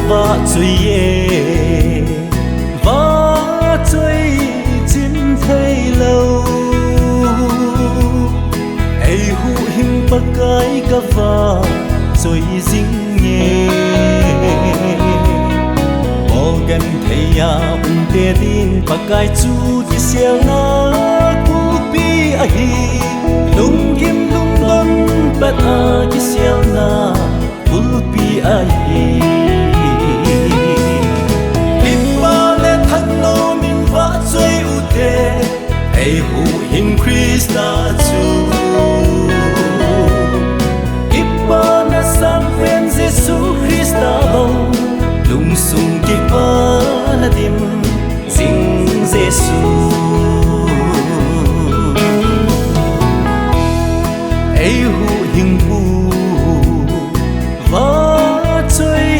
và chơi ye và chơi chín thấy lâu ai hu hình bạc cái cả và chơi dính nhẹ bỏ gần thấy ya tê tin bạc cái chú chỉ xéo na cú pi ai lung kim lung lon bát a chỉ xéo na cú pi ai ai hu in Krista chu ipa na sang ven Giêsu Krista bông lung sung ki pa na dim sing Giêsu ai hu in bu va chơi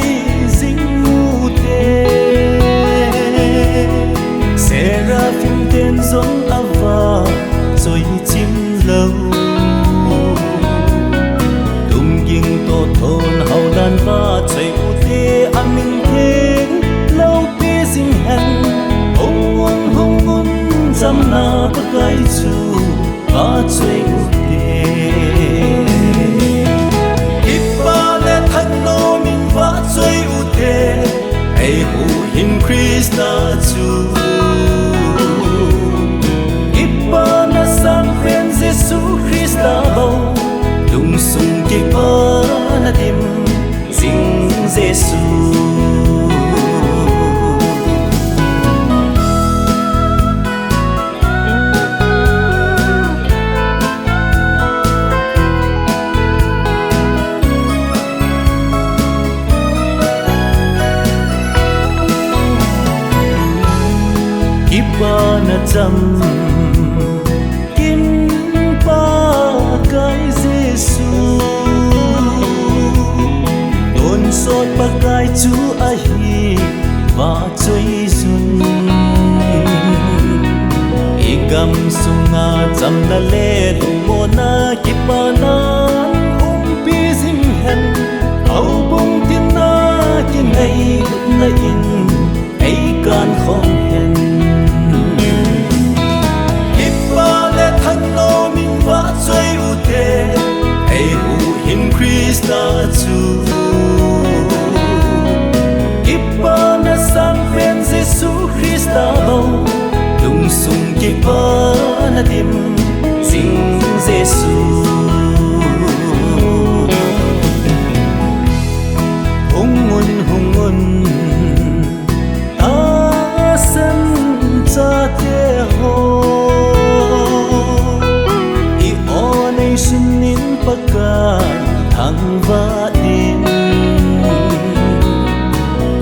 ding mu te seraphim tên giống rồi chim lâu tung ging to thôn hậu đàn và chơi u thế mình thế lâu bê dinh hẹn hông ngôn dăm na bất gai chu và chơi u thế ipa lệ thân nô mình và chơi u thế ai hu in Krista chu Giêsu Krista bầu lung sung ki pa na dim sing Giêsu ki pa na cham Giêsu tôn sốt bạc gai chú ai và chơi xuân igam sunga chăm na le tung mo na kipa na pi zing hen au bông tin na kin ai na in ai can không hen kipa le thang lo min va chơi u te ai hu in Krista chu ipa na sang ven Giêsu Krista bầu lung sung ki pa na dim sing Giêsu hung ngun ta san cha te ho i onai sunin paka thang va din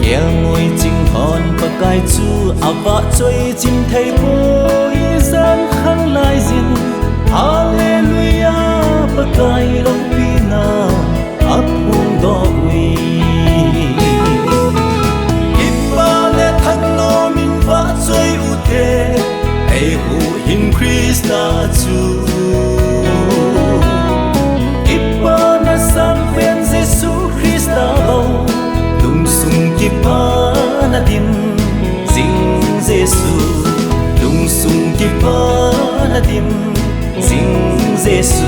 kia ngồi chinh hòn và cai chu ava chơi chim thấy bôi gian khăn lai zin Hallelujah và cai long pina ap hung do ui ipa le thang no min va chơi u te ai hu in Krista chu ipa na sang ven Giêsu Krista bầu lung sung ki pa na dim sing Giêsu lung sung ki pa na dim sing Giêsu